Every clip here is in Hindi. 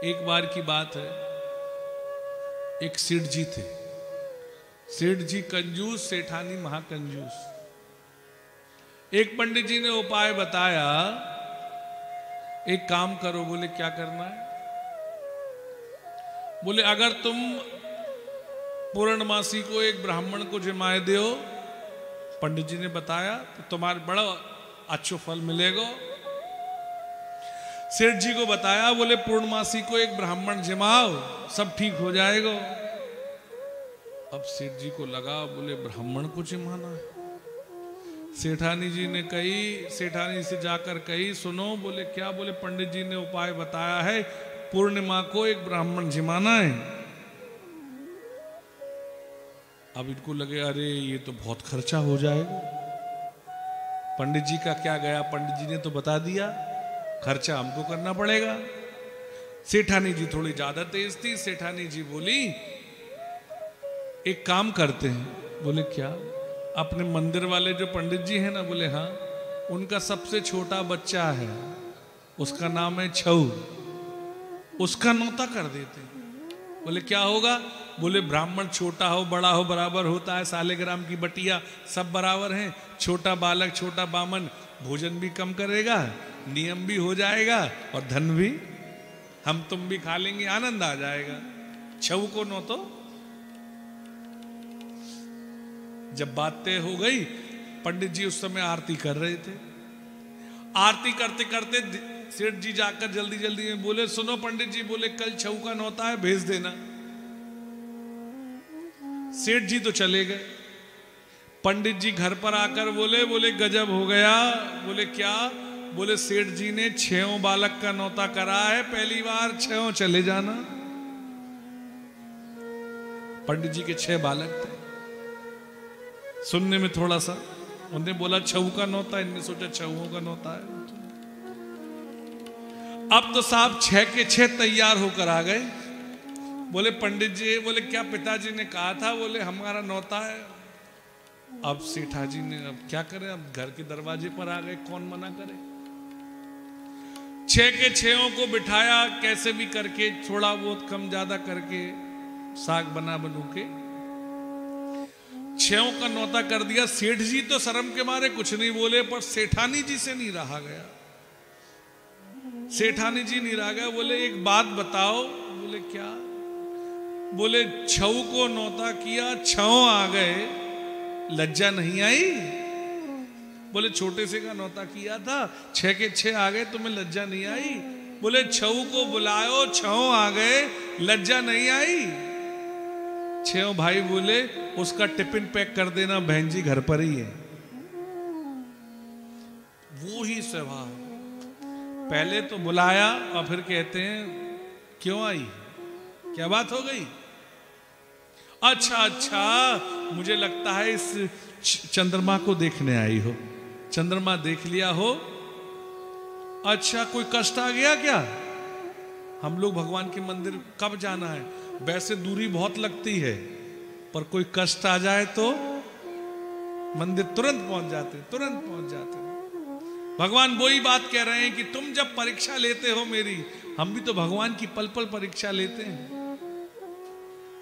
एक बार की बात है, एक सेठ जी थे। सेठ जी कंजूस, सेठानी महाकंजूस। एक पंडित जी ने उपाय बताया, एक काम करो। बोले क्या करना है? बोले अगर तुम पूर्णमासी को एक ब्राह्मण को जिमाए दो, पंडित जी ने बताया, तो तुम्हारे बड़ा अच्छा फल मिलेगा। सेठ जी को बताया, बोले पूर्णमासी को एक ब्राह्मण जिमाओ, सब ठीक हो जाएगा। अब सेठ जी को लगा, बोले ब्राह्मण को जिमाना है। सेठानी जी ने कही, सेठानी से जाकर कही, सुनो। बोले क्या? बोले पंडित जी ने उपाय बताया है, पूर्णिमा को एक ब्राह्मण जिमाना है। अब इनको लगे, अरे ये तो बहुत खर्चा हो जाएगा। पंडित जी का क्या गया, पंडित जी ने तो बता दिया, खर्चा हमको करना पड़ेगा। सेठानी जी थोड़ी ज्यादा तेज थी। सेठानी जी बोली, एक काम करते हैं। बोले क्या? अपने मंदिर वाले जो पंडित जी हैं ना, बोले हाँ, उनका सबसे छोटा बच्चा है, उसका नाम है छऊ, उसका नौता कर देते हैं। बोले क्या होगा? बोले ब्राह्मण छोटा हो बड़ा हो बराबर होता है, सालेग्राम की बटिया सब बराबर हैं। छोटा बालक छोटा बामन, भोजन भी कम करेगा, नियम भी हो जाएगा, और धन भी हम तुम भी खा लेंगे, आनंद आ जाएगा। छऊ को नो तो। जब बात तय हो गई, पंडित जी उस समय आरती कर रहे थे। आरती करते करते सेठ जी जाकर जल्दी जल्दी में बोले, सुनो पंडित जी, बोले कल छऊ का नौता है, भेज देना। सेठ जी तो चले गए। पंडित जी घर पर आकर बोले गजब हो गया। बोले क्या? बोले सेठ जी ने 6 बालक का नौता करा है, पहली बार 6 चले जाना। पंडित जी के 6 बालक थे। सुनने में थोड़ा सा, उन्होंने बोला छऊ का नौता, इनने सोचा छऊओं का नौता है। अब तो साहब 6 के 6 तैयार होकर आ गए। बोले पंडित जी, बोले क्या पिताजी ने कहा था? बोले हमारा नौता है। अब सेठा जी ने अब क्या करें, अब घर के दरवाजे पर आ गए, कौन मना करे। 6 के 6 को बिठाया, कैसे भी करके थोड़ा बहुत कम ज्यादा करके साग बना बनू के 6 का नौता कर दिया। सेठ जी तो शर्म के मारे कुछ नहीं बोले, पर सेठानी जी से नहीं रहा गया। सेठानी जी नहीं रहा गया। बोले एक बात बताओ। बोले क्या? बोले छऊ को नौता किया, 6 आ गए, लज्जा नहीं आई? बोले छोटे से का नौता किया था, 6 के 6 आ गए, तुम्हें लज्जा नहीं आई? बोले छऊ को बुलाओ, 6 आ गए, लज्जा नहीं आई? 6 भाई बोले उसका टिफिन पैक कर देना, बहन जी घर पर ही है। वो ही स्वभाव, पहले तो बुलाया और फिर कहते हैं क्यों आई, क्या बात हो गई? अच्छा, मुझे लगता है इस चंद्रमा को देखने आई हो, चंद्रमा देख लिया हो। अच्छा, कोई कष्ट आ गया क्या? हम लोग भगवान के मंदिर कब जाना है? वैसे दूरी बहुत लगती है, पर कोई कष्ट आ जाए तो मंदिर तुरंत पहुंच जाते। भगवान वही बात कह रहे हैं कि तुम जब परीक्षा लेते हो मेरी, हम भी तो भगवान की पल पल परीक्षा लेते हैं।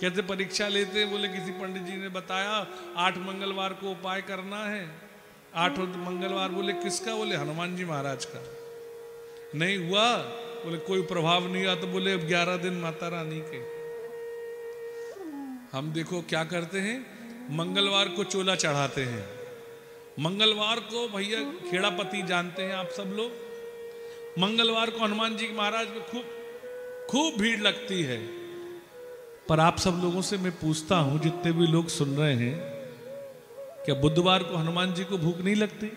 कैसे परीक्षा लेते हैं? बोले किसी पंडित जी ने बताया 8 मंगलवार को उपाय करना है। 8 मंगलवार। बोले किसका? बोले हनुमान जी महाराज का। नहीं हुआ? बोले कोई प्रभाव नहीं हुआ। तो बोले 11 दिन माता रानी के। हम देखो क्या करते हैं, मंगलवार को चोला चढ़ाते हैं। मंगलवार को भैया खेड़ापति जानते हैं आप सब लोग, मंगलवार को हनुमान जी महाराज में खूब भीड़ लगती है। पर आप सब लोगों से मैं पूछता हूं, जितने भी लोग सुन रहे हैं, क्या बुधवार को हनुमान जी को भूख नहीं लगती?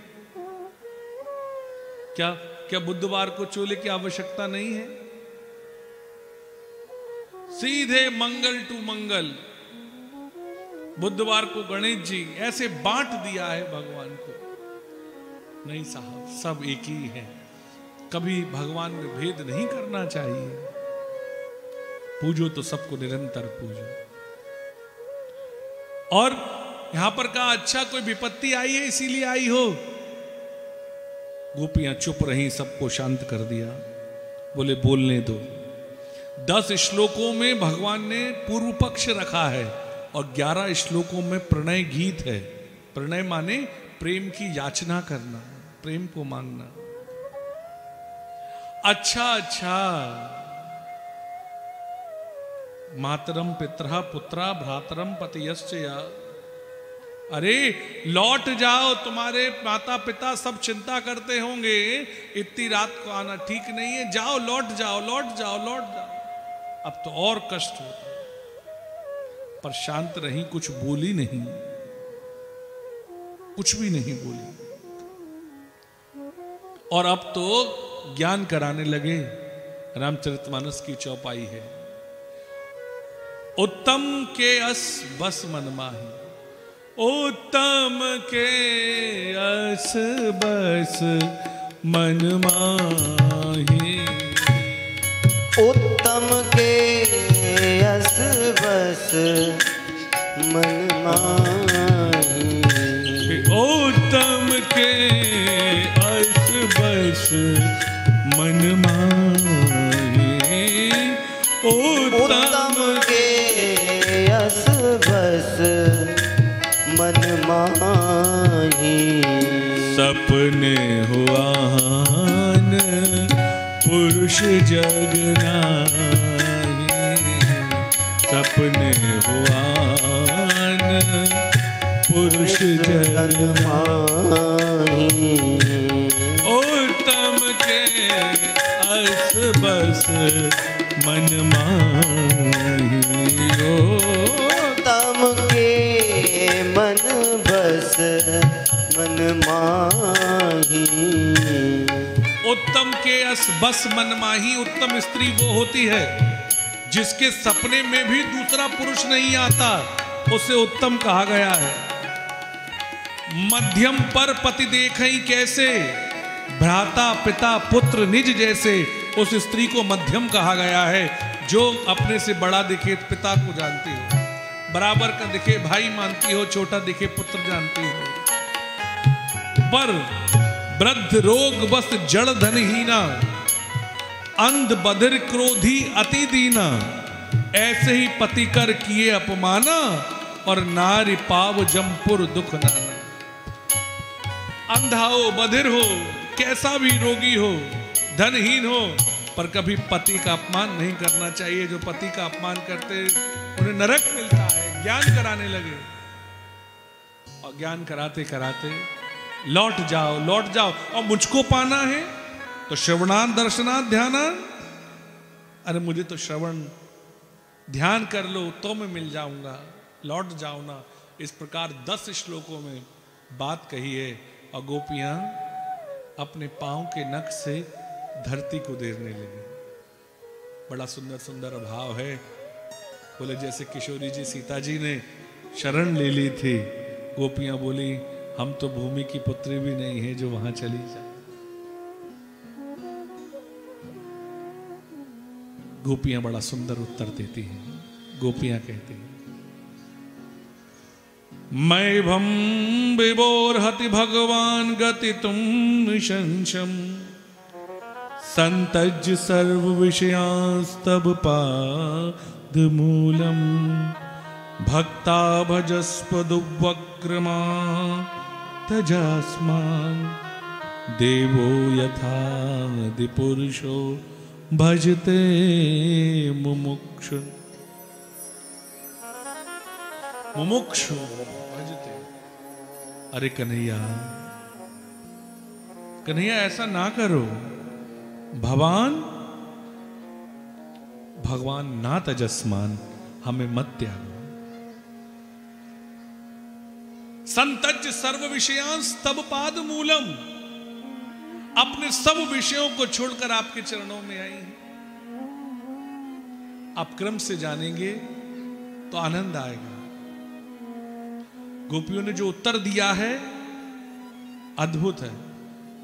क्या बुधवार को चोले की आवश्यकता नहीं है? सीधे मंगल टू मंगल, बुधवार को गणेश जी, ऐसे बांट दिया है भगवान को। नहीं साहब, सब एक ही है। कभी भगवान में भेद नहीं करना चाहिए। पूजो तो सबको निरंतर पूजो। और यहां पर कहा अच्छा कोई विपत्ति आई है इसीलिए आई हो? गोपियां चुप रही, सबको शांत कर दिया। बोले बोलने दो। 10 श्लोकों में भगवान ने पूर्व पक्ष रखा है और 11 श्लोकों में प्रणय गीत है। प्रणय माने प्रेम की याचना करना, प्रेम को मांगना। अच्छा, मातरम पितरः पुत्रा भ्रातरम पतियश्च या। अरे लौट जाओ, तुम्हारे माता पिता सब चिंता करते होंगे, इतनी रात को आना ठीक नहीं है, जाओ लौट जाओ लौट जाओ लौट जाओ। अब तो और कष्ट होता, पर शांत रही, कुछ बोली नहीं, कुछ भी नहीं बोली। और अब तो ज्ञान कराने लगे। रामचरितमानस की चौपाई है, उत्तम के अस बस मन माही, उत्तम के अस बस मन माही, उत्तम के अस बस मन माही, उत्तम के अस बस मन माही, उत्तम के अस बस मन माही। सपने हुआन पुरुष जग नाही, सपने हुआन पुरुष जग माही, उत्तम के अस बस मन माही, उत्तम के मन बस मन माही। उत्तम के अस बस मन माही। उत्तम स्त्री वो होती है जिसके सपने में भी दूसरा पुरुष नहीं आता, उसे उत्तम कहा गया है। मध्यम पर पति देखई कैसे, भ्राता पिता पुत्र निज जैसे, उस स्त्री को मध्यम कहा गया है, जो अपने से बड़ा दिखे पिता को जानती हो, बराबर का दिखे भाई मानती हो, छोटा दिखे पुत्र जानती हो। पर वृद्ध रोग बस जड़ धनहीना, अंध बधिर क्रोधी अति दीना, ऐसे ही पति कर किए अपमाना, और नारी पाव जमपुर दुख नाना। अंधा हो, बधिर हो, कैसा भी रोगी हो, धनहीन हो, पर कभी पति का अपमान नहीं करना चाहिए। जो पति का अपमान करते उन्हें नरक मिलता है। ज्ञान कराने लगे और ज्ञान कराते कराते लौट जाओ लौट जाओ। और मुझको पाना है तो श्रवणान दर्शनान ध्यानान, अरे मुझे तो श्रवण ध्यान कर लो तो मैं मिल जाऊंगा, लौट जाओ ना। इस प्रकार 10 श्लोकों में बात कही है। और गोपियां अपने पांव के नख से धरती को देरने लगी। बड़ा सुंदर सुंदर भाव है। बोले जैसे किशोरी जी सीता जी ने शरण ले ली थी, गोपियां बोली हम तो भूमि की पुत्री भी नहीं है जो वहां चली जाए। गोपियां बड़ा सुंदर उत्तर देती हैं। गोपियां कहती हैं मैं भम विबोर्हति भगवान गति तुम निशंसम, संतज सर्व विषयांस्तव पाद मूलम, भक्ता भजस्पदुवक्रमा तजास्मान, देवो यथादि पुरुषो भजते मुमुक्षु। मुमुक्षु भजते। अरे कन्हैया, कन्हैया ऐसा ना करो, भगवान ना तजस्मान, हमें मत त्यागो। संतज सर्व विषयांस तब पाद मूलम, अपने सब विषयों को छोड़कर आपके चरणों में आई हैं। आप क्रम से जानेंगे तो आनंद आएगा। गोपियों ने जो उत्तर दिया है अद्भुत है।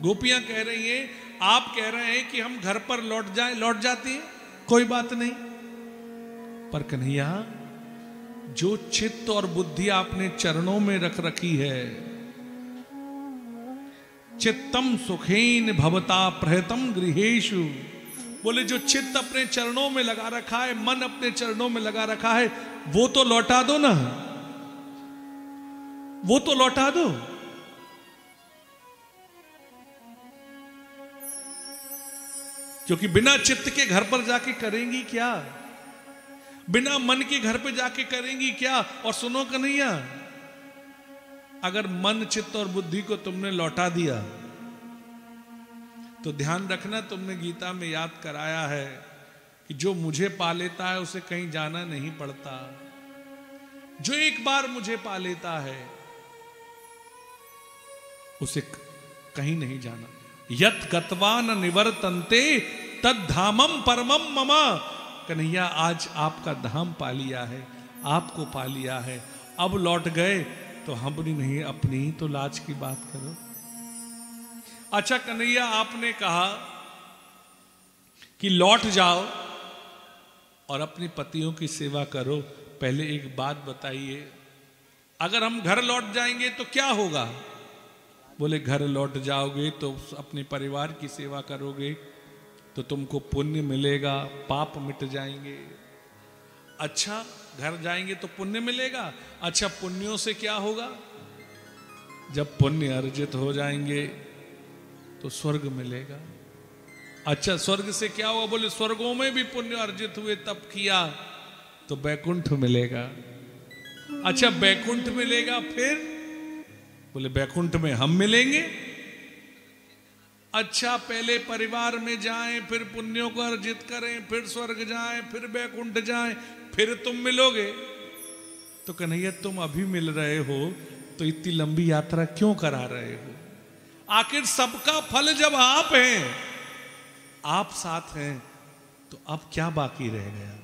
गोपियां कह रही हैं आप कह रहे हैं कि हम घर पर लौट जाएं, लौट जाती हैं, कोई बात नहीं, पर कन्हैया जो चित्त और बुद्धि आपने चरणों में रख रखी है, चित्तम सुखेन भवता प्रहतम गृहेषु बोले जो चित्त अपने चरणों में लगा रखा है, मन अपने चरणों में लगा रखा है, वो तो लौटा दो ना, वो तो लौटा दो। क्योंकि बिना चित्त के घर पर जाके करेंगी क्या, बिना मन के घर पे जाके करेंगी क्या। और सुनो कन्हैया, अगर मन, चित्त और बुद्धि को तुमने लौटा दिया तो ध्यान रखना, तुमने गीता में याद कराया है कि जो मुझे पा लेता है उसे कहीं जाना नहीं पड़ता। जो एक बार मुझे पा लेता है उसे कहीं नहीं जाना। यत गत्वा न निवर्तन्ते तद धामम परमम मम। कन्हैया आज आपका धाम पा लिया है, आपको पा लिया है, अब लौट गए तो हमने नहीं, अपनी ही तो लाज की बात करो। अच्छा कन्हैया, आपने कहा कि लौट जाओ और अपने पतियों की सेवा करो। पहले एक बात बताइए, अगर हम घर लौट जाएंगे तो क्या होगा? बोले घर लौट जाओगे तो अपने परिवार की सेवा करोगे तो तुमको पुण्य मिलेगा, पाप मिट जाएंगे। अच्छा, घर जाएंगे तो पुण्य मिलेगा। अच्छा, पुण्यों से क्या होगा? जब पुण्य अर्जित हो जाएंगे तो स्वर्ग मिलेगा। अच्छा, स्वर्ग से क्या होगा? बोले स्वर्गों में भी पुण्य अर्जित हुए, तब किया तो बैकुंठ मिलेगा। अच्छा, बैकुंठ मिलेगा, फिर बोले बैकुंठ में हम मिलेंगे। अच्छा, पहले परिवार में जाएं, फिर पुण्यों को अर्जित करें, फिर स्वर्ग जाएं, फिर बैकुंठ जाएं, फिर तुम मिलोगे। तो कन्हैया, तुम अभी मिल रहे हो तो इतनी लंबी यात्रा क्यों करा रहे हो? आखिर सबका फल जब आप हैं, आप साथ हैं, तो अब क्या बाकी रह गया?